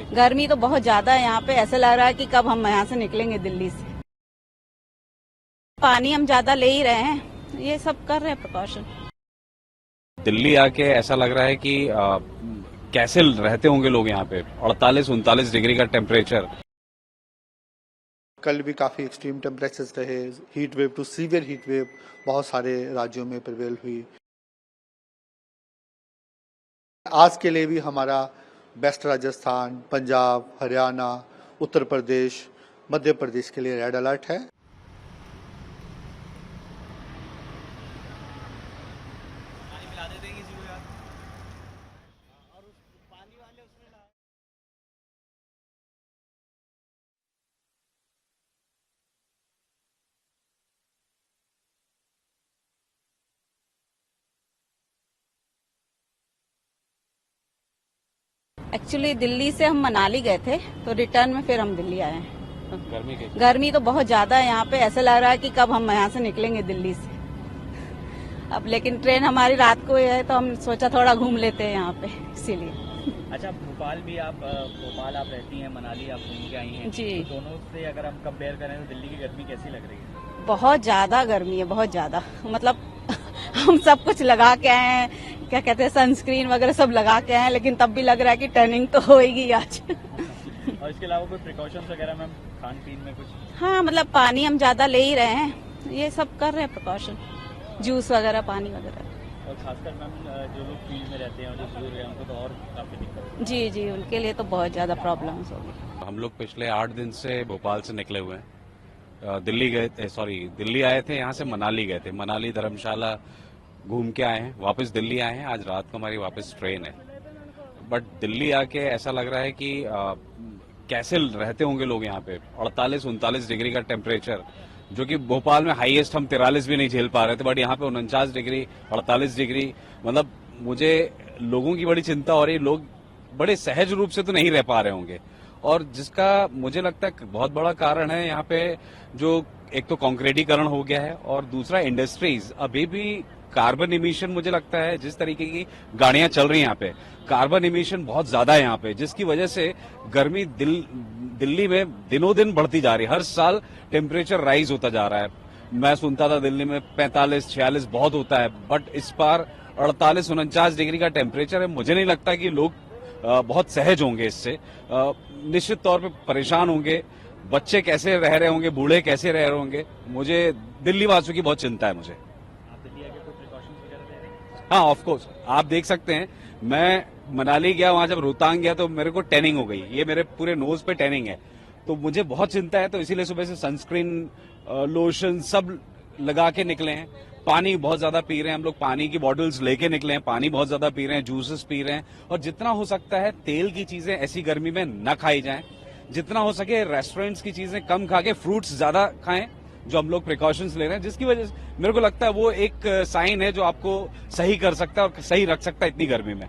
गर्मी तो बहुत ज्यादा है यहाँ पे, ऐसा लग रहा है कि कब हम यहाँ से निकलेंगे दिल्ली से। पानी हम ज्यादा ले ही रहे हैं, ये सब कर रहे हैं प्रिकॉशन। दिल्ली आके ऐसा लग रहा है कि कैसे रहते होंगे लोग यहाँ पे। 48-39 डिग्री का टेम्परेचर। कल भी काफ़ी एक्सट्रीम टेम्परेचर्स रहे। Heat wave to severe heat wave बहुत सारे राज्यों में प्रिवेल हुई। आज के लिए भी हमारा वेस्ट राजस्थान, पंजाब, हरियाणा, उत्तर प्रदेश, मध्य प्रदेश के लिए रेड अलर्ट है। एक्चुअली दिल्ली से हम मनाली गए थे, तो रिटर्न में फिर हम दिल्ली आए हैं। गर्मी तो बहुत ज्यादा है यहाँ पे, ऐसा लग रहा है कि कब हम यहाँ से निकलेंगे दिल्ली से। अब लेकिन ट्रेन हमारी रात को है, तो हम सोचा थोड़ा घूम लेते हैं यहाँ पे, इसीलिए। अच्छा, भोपाल आप रहती हैं, मनाली आप घूम के आई हैं जी। तो दोनों से अगर हम कंपेयर करें तो दिल्ली की गर्मी कैसी लग रही है? बहुत ज्यादा गर्मी है, बहुत ज्यादा। मतलब हम सब कुछ लगा के आए हैं, क्या कहते हैं, सनस्क्रीन वगैरह सब लगा के आए हैं, लेकिन तब भी लग रहा है कि टर्निंग तो होएगी आज। और इसके अलावा कोई प्रिकॉशंस वगैरह मैम, खान पीन में कुछ? हाँ, मतलब पानी हम ज्यादा ले ही रहे हैं, ये सब कर रहे हैं प्रिकॉशन, जूस वगैरह, पानी वगैरह। और खासकर मैम जो लोग फील्ड में रहते हैं और जो बुजुर्ग हैं, उनको तो और काफी दिक्कत है। जी जी, उनके लिए तो बहुत ज्यादा प्रॉब्लम्स होगी। हम लोग पिछले 8 दिन से भोपाल से निकले हुए हैं। दिल्ली आए थे, यहाँ से मनाली गए थे। मनाली धर्मशाला घूम के आए हैं, वापस दिल्ली आए हैं। आज रात को हमारी वापस ट्रेन है। बट दिल्ली आके ऐसा लग रहा है कि कैसे रहते होंगे लोग यहाँ पे। 48-39 डिग्री का टेम्परेचर, जो कि भोपाल में हाईएस्ट हम 43 भी नहीं झेल पा रहे थे, बट यहाँ पे 49 डिग्री, 48 डिग्री। मतलब मुझे लोगों की बड़ी चिंता हो रही है। लोग बड़े सहज रूप से तो नहीं रह पा रहे होंगे, और जिसका मुझे लगता है बहुत बड़ा कारण है यहाँ पे, जो एक तो कंक्रीटीकरण हो गया है, और दूसरा इंडस्ट्रीज। अभी भी कार्बन इमिशन, मुझे लगता है जिस तरीके की गाड़ियां चल रही हैं यहाँ पे, कार्बन इमिशन बहुत ज्यादा है यहाँ पे, जिसकी वजह से गर्मी दिल्ली में दिनों दिन बढ़ती जा रही है। हर साल टेम्परेचर राइज होता जा रहा है। मैं सुनता था दिल्ली में 45-46 बहुत होता है, बट इस बार 48-49 डिग्री का टेम्परेचर है। मुझे नहीं लगता कि लोग बहुत सहज होंगे इससे। निश्चित तौर पे परेशान होंगे। बच्चे कैसे रह रहे होंगे, बूढ़े कैसे रह रहे होंगे, मुझे दिल्ली वासियों की बहुत चिंता है। मुझे आप दिल्ली आके कोई प्रिकॉशंस वगैरह ले रहे हैं? हाँ, ऑफ कोर्स। आप देख सकते हैं, मैं मनाली गया, वहां जब रोहतांग गया तो मेरे को टैनिंग हो गई। ये मेरे पूरे नोज पे टैनिंग है, तो मुझे बहुत चिंता है। तो इसीलिए सुबह से सनस्क्रीन, लोशन सब लगा के निकले हैं। पानी बहुत ज्यादा पी रहे हैं हम लोग, पानी की बॉटल्स लेके निकले हैं, पानी बहुत ज्यादा पी रहे हैं, जूसेस पी रहे हैं। और जितना हो सकता है तेल की चीजें ऐसी गर्मी में न खाई जाएं। जितना हो सके रेस्टोरेंट्स की चीजें कम खा के फ्रूट्स ज्यादा खाएं, जो हम लोग प्रिकॉशंस ले रहे हैं, जिसकी वजह से मेरे को लगता है वो एक साइन है जो आपको सही कर सकता है और सही रख सकता है इतनी गर्मी में।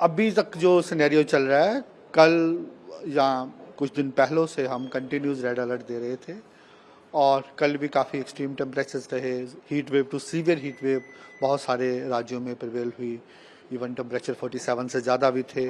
अभी तक जो सिनेरियो चल रहा है, कल या कुछ दिन पहले से हम कंटिन्यूस रेड अलर्ट दे रहे थे, और कल भी काफ़ी एक्सट्रीम टेम्परेचर्स रहे। Heat wave to severe heat wave बहुत सारे राज्यों में प्रिवेल हुई। इवन टेम्परेचर 47 से ज़्यादा भी थे।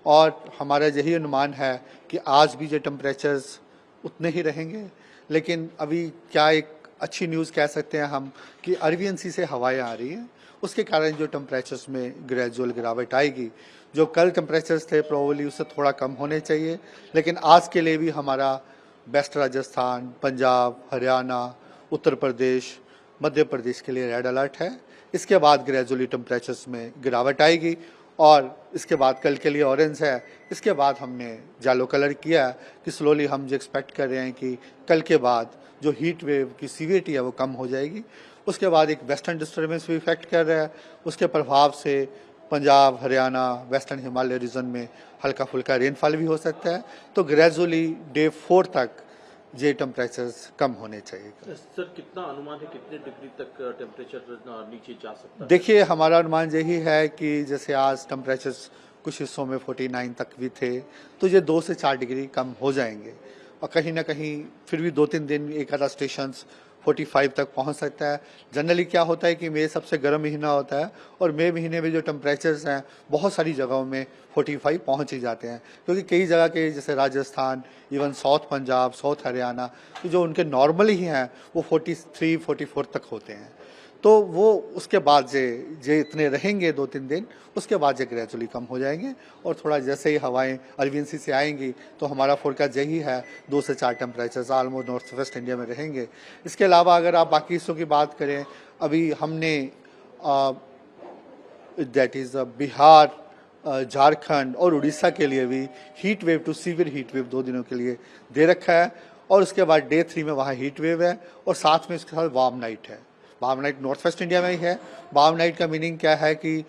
और हमारा यही अनुमान है कि आज भी जो टेम्परेचर्स उतने ही रहेंगे। लेकिन अभी क्या एक अच्छी न्यूज़ कह सकते हैं हम कि अरबियन सी से हवाएं आ रही हैं, उसके कारण जो टेम्परेचर्स में ग्रेजुअल गिरावट आएगी। जो कल टेम्परेचर्स थे प्रोबेबली उससे थोड़ा कम होने चाहिए, लेकिन आज के लिए भी हमारा वेस्ट राजस्थान, पंजाब, हरियाणा, उत्तर प्रदेश, मध्य प्रदेश के लिए रेड अलर्ट है। इसके बाद ग्रेजुअली टेम्परेचर्स में गिरावट आएगी, और इसके बाद कल के लिए ऑरेंज है। इसके बाद हमने येलो कलर किया है कि स्लोली हम जो एक्सपेक्ट कर रहे हैं कि कल के बाद जो हीट वेव की सीवियरिटी है वो कम हो जाएगी। उसके बाद एक वेस्टर्न डिस्टर्बेंस भी इफेक्ट कर रहा है, उसके प्रभाव से पंजाब, हरियाणा, वेस्टर्न हिमालय रीजन में हल्का फुल्का रेनफॉल भी हो सकता है। तो ग्रेजुअली डे 4 तक ये टेम्परेचर्स कम होने चाहिए। सर, कितना अनुमान है, कितने डिग्री तक टेम्परेचर नीचे जा सकता है? देखिए, हमारा अनुमान यही है कि जैसे आज टेम्परेचर्स कुछ हिस्सों में 49 तक भी थे, तो ये 2 से 4 डिग्री कम हो जाएंगे। और कहीं ना कहीं फिर भी 2-3 दिन एक आधा स्टेशन 45 तक पहुंच सकता है। जनरली क्या होता है कि मई सबसे गर्म महीना होता है और मई महीने में जो टेम्परेचर्स हैं बहुत सारी जगहों में 45 पहुंच ही जाते हैं, क्योंकि कई जगह के जैसे Rajasthan, even south Punjab, south Haryana, तो जो उनके नॉर्मल ही हैं वो 43-44 तक होते हैं। तो वो उसके बाद जे इतने रहेंगे 2-3 दिन, उसके बाद जे ग्रेजुअली कम हो जाएंगे और थोड़ा जैसे ही हवाएं अरबियन सी से आएंगी तो हमारा फोरकास्ट यही है 2 से 4 temperature almost north west India में रहेंगे। इसके अलावा अगर आप बाकी हिस्सों की बात करें, अभी हमने दैट इज बिहार, झारखंड और उड़ीसा के लिए भी heat wave to severe heat wave 2 दिनों के लिए दे रखा है और उसके बाद डे 3 में वहाँ हीट वेव है और साथ में उसके साथ वार्म नाइट है। Warm night north west India में ही है। वार्म नाइट का मीनिंग क्या है कि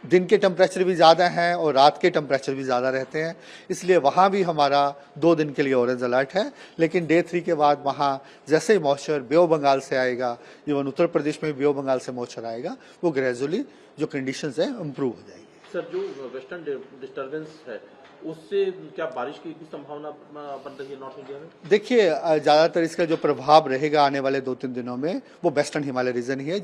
दिन के टेम्परेचर भी ज़्यादा हैं और रात के टेम्परेचर भी ज़्यादा रहते हैं, इसलिए वहाँ भी हमारा 2 दिन के लिए ऑरेंज अलर्ट है। लेकिन डे 3 के बाद वहाँ जैसे ही मॉइस्चर बे ऑफ बंगाल से आएगा, इवन उत्तर प्रदेश में बे ऑफ बंगाल से मॉइस्चर आएगा, वो ग्रेजुअली जो कंडीशंस है इम्प्रूव हो जाएगी। सर, जो वेस्टर्न डिस्टर्बेंस है उससे क्या बारिश की भी संभावना बन रही है नॉर्थ इंडिया में? देखिए, ज़्यादातर इसका जो प्रभाव रहेगा आने वाले 2-3 दिनों में वो वेस्टर्न हिमालय रीजन ही है,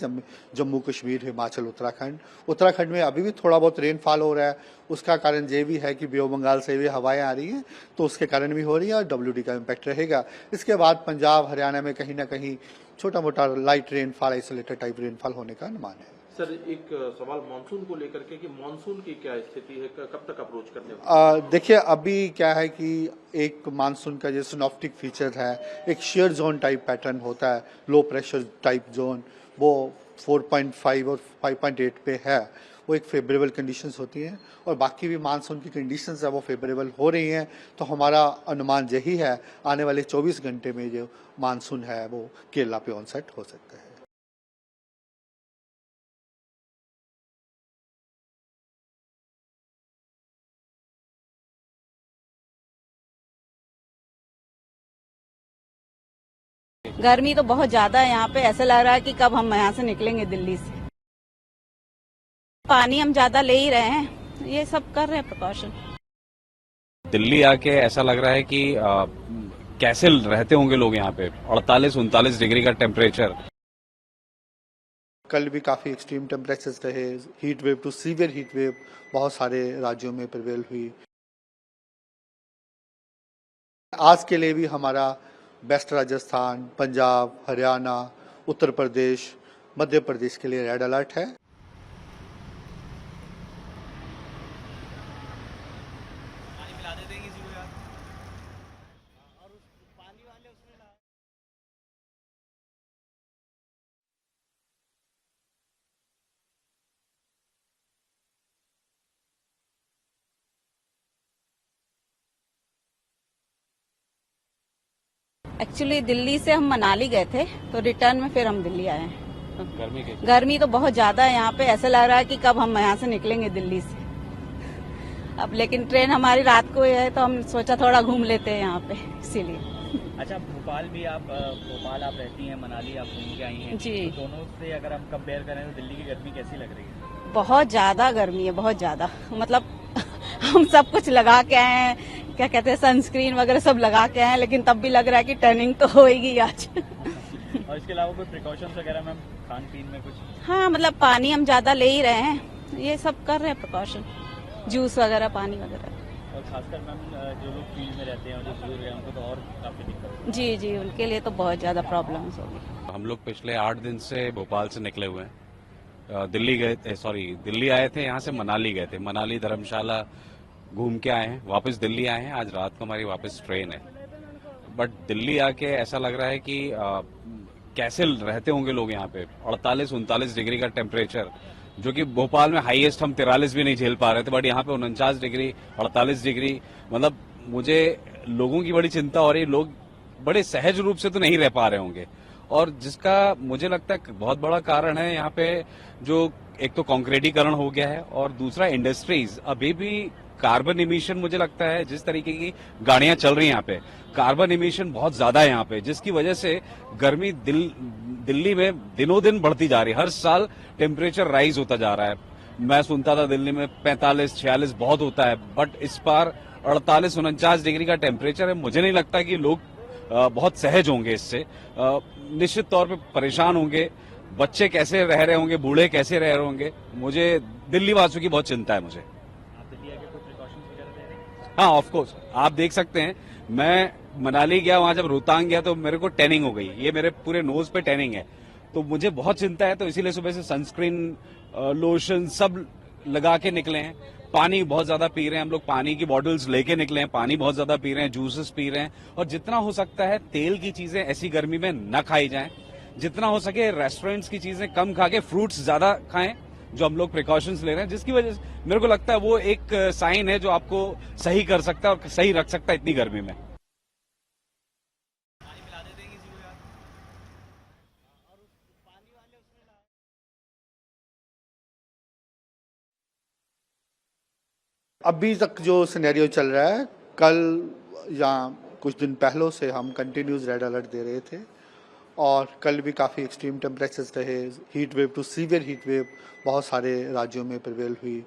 जम्मू कश्मीर, हिमाचल, उत्तराखंड में अभी भी थोड़ा बहुत रेनफॉल हो रहा है। उसका कारण ये भी है कि बे ऑफ बंगाल से भी हवाएं आ रही हैं, तो उसके कारण भी हो रही है और WD का इम्पैक्ट रहेगा। इसके बाद पंजाब, हरियाणा में कहीं ना कहीं छोटा मोटा light rainfall, isolated type rainfall होने का अनुमान है। सर, एक सवाल मानसून को लेकर के कि मानसून की क्या स्थिति है, कब तक अप्रोच करने वाला? देखिए, अभी क्या है कि एक मानसून का जो सिनॉप्टिक फीचर है, एक शेयर जोन टाइप पैटर्न होता है, लो प्रेशर टाइप जोन, वो 4.5 और 5.8 पे है, वो एक फेवरेबल कंडीशंस होती हैं और बाकी भी मानसून की कंडीशंस है वो फेवरेबल हो रही हैं। तो हमारा अनुमान यही है आने वाले 24 घंटे में जो मानसून है वो केरला पे ऑनसेट हो सकता है। गर्मी तो बहुत ज्यादा है यहाँ पे, ऐसा लग रहा है कि कब हम यहाँ से निकलेंगे दिल्ली से। पानी हम ज्यादा ले ही रहे हैं, ये सब कर रहे हैं प्रिकॉशन। दिल्ली आके ऐसा लग रहा है कि कैसे रहते होंगे लोग यहाँ पे। 48-39 डिग्री का टेम्परेचर। कल भी काफी एक्सट्रीम टेम्परेचर्स रहे, heat wave to severe heat wave बहुत सारे राज्यों में प्रिवेल हुई। आज के लिए भी हमारा वेस्ट राजस्थान, पंजाब, हरियाणा, उत्तर प्रदेश, मध्य प्रदेश के लिए रेड अलर्ट है। एक्चुअली दिल्ली से हम मनाली गए थे, तो रिटर्न में फिर हम दिल्ली आए हैं। गर्मी तो बहुत ज्यादा है यहाँ पे, ऐसा लग रहा है कि कब हम यहाँ से निकलेंगे दिल्ली से। अब लेकिन ट्रेन हमारी रात को है तो हम सोचा थोड़ा घूम लेते हैं यहाँ पे, इसीलिए। अच्छा, भोपाल आप रहती हैं, मनाली आप घूम के आई हैं जी। तो दोनों से अगर हम कंपेयर करें तो दिल्ली की गर्मी कैसी लग रही है? बहुत ज्यादा गर्मी है, बहुत ज्यादा। मतलब हम सब कुछ लगा के आए हैं, क्या कहते हैं, सनस्क्रीन वगैरह सब लगा के आए हैं, लेकिन तब भी लग रहा है कि टर्निंग तो होएगी आज। और इसके अलावा कोई प्रिकॉशंस वगैरह मैम, खान पीन में कुछ? हाँ, मतलब पानी हम ज्यादा ले ही रहे हैं, ये सब कर रहे हैं प्रिकॉशन, जूस वगैरह, पानी वगैरह। और खासकर मैम जो लोग फील्ड में रहते हैं और जो बुजुर्ग हैं उनको तो और काफी दिक्कत है। जी जी, उनके लिए तो बहुत ज्यादा प्रॉब्लम्स होगी। हम लोग पिछले 8 दिन से भोपाल से निकले हुए हैं। दिल्ली आए थे, यहाँ से मनाली गए थे। मनाली धर्मशाला घूम के आए हैं, वापस दिल्ली आए हैं। आज रात को हमारी वापस ट्रेन है। बट दिल्ली आके ऐसा लग रहा है कि कैसे रहते होंगे लोग यहाँ पे। 48-39 डिग्री का टेम्परेचर, जो कि भोपाल में हाईएस्ट हम 43 भी नहीं झेल पा रहे थे, बट यहाँ पे 49 डिग्री, 48 डिग्री, मतलब मुझे लोगों की बड़ी चिंता हो रही है। लोग बड़े सहज रूप से तो नहीं रह पा रहे होंगे, और जिसका मुझे लगता है बहुत बड़ा कारण है यहाँ पे जो एक तो कंक्रीटीकरण हो गया है और दूसरा इंडस्ट्रीज। अभी भी कार्बन इमिशन, मुझे लगता है जिस तरीके की गाड़ियां चल रही हैं यहाँ पे, कार्बन इमिशन बहुत ज्यादा है यहाँ पे, जिसकी वजह से गर्मी दिल्ली में दिनों दिन बढ़ती जा रही है। हर साल टेम्परेचर राइज होता जा रहा है। मैं सुनता था दिल्ली में 45-46 बहुत होता है, बट इस बार 48-49 डिग्री का टेम्परेचर है। मुझे नहीं लगता कि लोग बहुत सहज होंगे इससे। निश्चित तौर पे परेशान होंगे, बच्चे कैसे रह रहे होंगे, बूढ़े कैसे रह रहे होंगे। मुझे दिल्ली वासियों की बहुत चिंता है। मुझे आप दिल्ली आके कोई प्रिकॉशंस वगैरह ले रहे हैं? हाँ, ऑफ कोर्स आप देख सकते हैं, मैं मनाली गया, वहां जब रोहतांग गया तो मेरे को टैनिंग हो गई। ये मेरे पूरे नोज पे टैनिंग है, तो मुझे बहुत चिंता है। तो इसीलिए सुबह से सनस्क्रीन, लोशन सब लगा के निकले हैं। पानी बहुत ज्यादा पी रहे हैं हम लोग, पानी की बॉटल्स लेके निकले हैं, पानी बहुत ज्यादा पी रहे हैं, जूसेस पी रहे हैं। और जितना हो सकता है तेल की चीजें ऐसी गर्मी में न खाई जाएं। जितना हो सके रेस्टोरेंट्स की चीजें कम खा के फ्रूट्स ज्यादा खाएं, जो हम लोग प्रिकॉशंस ले रहे हैं, जिसकी वजह से मेरे को लगता है वो एक साइन है जो आपको सही कर सकता है और सही रख सकता है इतनी गर्मी में। अभी तक जो सिनेरियो चल रहा है, कल या कुछ दिन पहलों से हम कंटिन्यूस रेड अलर्ट दे रहे थे और कल भी काफ़ी एक्सट्रीम टेम्परेचर्स रहे। Heat wave to severe heat wave बहुत सारे राज्यों में प्रिवेल हुई।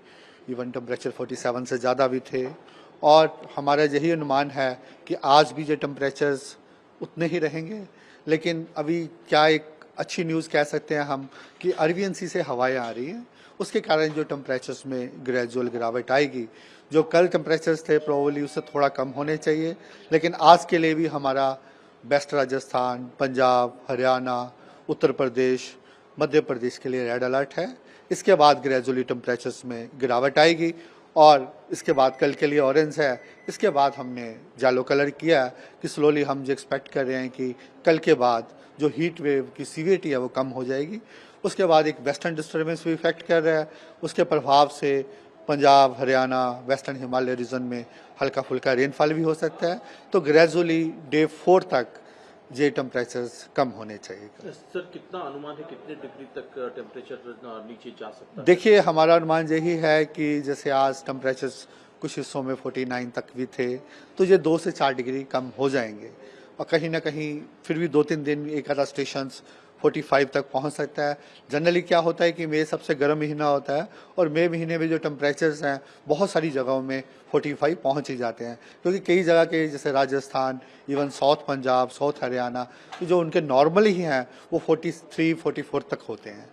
इवन टेम्परेचर 47 से ज़्यादा भी थे और हमारा यही अनुमान है कि आज भी जो टेम्परेचर्स उतने ही रहेंगे। लेकिन अभी क्या एक अच्छी न्यूज़ कह सकते हैं हम कि अरबियन सी से हवाएं आ रही हैं, उसके कारण जो टेम्परेचर्स में ग्रेजुअल गिरावट आएगी। जो कल टेम्परेचर्स थे प्रोबेबली उससे थोड़ा कम होने चाहिए, लेकिन आज के लिए भी हमारा वेस्ट राजस्थान, पंजाब, हरियाणा, उत्तर प्रदेश, मध्य प्रदेश के लिए रेड अलर्ट है। इसके बाद ग्रेजुअली टेम्परेचर्स में गिरावट आएगी और इसके बाद कल के लिए ऑरेंज है। इसके बाद हमने येलो कलर किया कि स्लोली हम जो एक्सपेक्ट कर रहे हैं कि कल के बाद जो हीट वेव की सीवियरिटी है वो कम हो जाएगी। उसके बाद एक वेस्टर्न डिस्टर्बेंस भी इफेक्ट कर रहा है, उसके प्रभाव से पंजाब, हरियाणा, वेस्टर्न हिमालय रीजन में हल्का फुल्का रेनफॉल भी हो सकता है। तो ग्रेजुअली डे 4 तक ये टेम्परेचर्स कम होने चाहिए। सर कितना अनुमान है, कितने डिग्री तक टेम्परेचर नीचे जा सकता है? देखिए, हमारा अनुमान यही है कि जैसे आज टेम्परेचर्स कुछ हिस्सों में 49 तक भी थे, तो ये 2 से 4 डिग्री कम हो जाएंगे और कहीं ना कहीं फिर भी 2-3 दिन एक आधा स्टेशन 45 तक पहुंच सकता है। जनरली क्या होता है कि मई सबसे गर्म महीना होता है और मई महीने में जो टेम्परेचर्स हैं बहुत सारी जगहों में 45 पहुंच ही जाते हैं, क्योंकि कई जगह के जैसे Rajasthan, even south Punjab, south Haryana, जो उनके नॉर्मल ही हैं वो 43-44 तक होते हैं।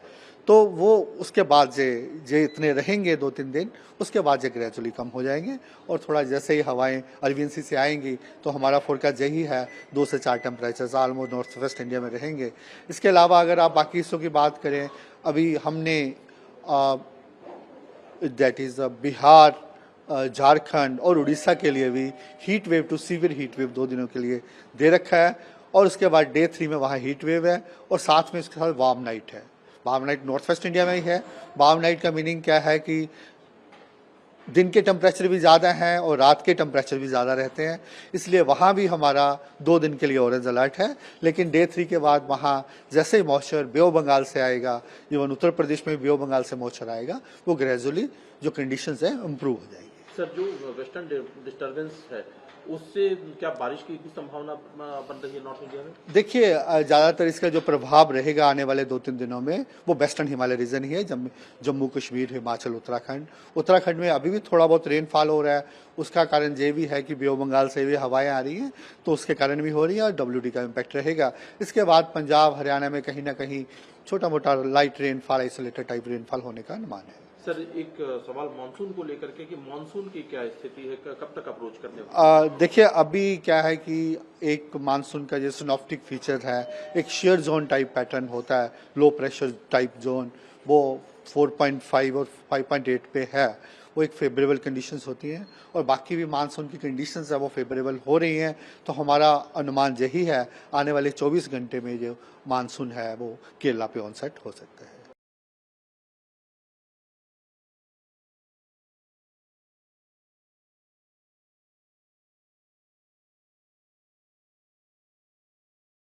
तो वो उसके बाद जे इतने रहेंगे 2-3 दिन, उसके बाद जे ग्रेजुअली कम हो जाएंगे और थोड़ा जैसे ही हवाएं अरबियन सी से आएंगी तो हमारा फोरकास्ट यही है 2 से 4 temperature almost north west India में रहेंगे। इसके अलावा अगर आप बाकी हिस्सों की बात करें, अभी हमने दैट इज़ बिहार, झारखंड और उड़ीसा के लिए भी heat wave to severe heat wave 2 दिनों के लिए दे रखा है और उसके बाद डे 3 में वहाँ हीट वेव है और साथ में इसके साथ वार्म नाइट है। Warm night north west India में ही है। वार्म नाइट का मीनिंग क्या है कि दिन के टेम्परेचर भी ज़्यादा हैं और रात के टेम्परेचर भी ज़्यादा रहते हैं, इसलिए वहाँ भी हमारा 2 दिन के लिए ऑरेंज अलर्ट है। लेकिन डे 3 के बाद वहाँ जैसे ही मॉइस्चर बे ऑफ बंगाल से आएगा, इवन उत्तर प्रदेश में बे ऑफ बंगाल से मॉइस्चर आएगा, वो ग्रेजुअली जो कंडीशंस हैं इम्प्रूव हो जाएगी। सर जो वेस्टर्न डिस्टर्बेंस है उससे क्या बारिश की भी संभावना बन रही है नॉर्थ इंडिया में? देखिए, ज़्यादातर इसका जो प्रभाव रहेगा आने वाले 2-3 दिनों में वो वेस्टर्न हिमालय रीजन ही है। जम्मू कश्मीर, हिमाचल, उत्तराखंड में अभी भी थोड़ा बहुत रेनफॉल हो रहा है। उसका कारण ये भी है कि बे ऑफ बंगाल से भी हवाएं आ रही हैं, तो उसके कारण भी हो रही है और WD का इम्पैक्ट रहेगा। इसके बाद पंजाब, हरियाणा में कहीं ना कहीं छोटा मोटा light rainfall, isolated type rainfall होने का अनुमान है। सर एक सवाल मानसून को लेकर के कि मानसून की क्या स्थिति है, कब तक अप्रोच करने वाला? देखिए, अभी क्या है कि एक मानसून का जो सिनॉप्टिक फीचर है, एक शेयर जोन टाइप पैटर्न होता है, लो प्रेशर टाइप जोन, वो 4.5 और 5.8 पे है। वो एक फेवरेबल कंडीशंस होती हैं और बाकी भी मानसून की कंडीशंस है वो फेवरेबल हो रही हैं। तो हमारा अनुमान यही है आने वाले 24 घंटे में जो मानसून है वो केरला पे ऑनसेट हो सकता है।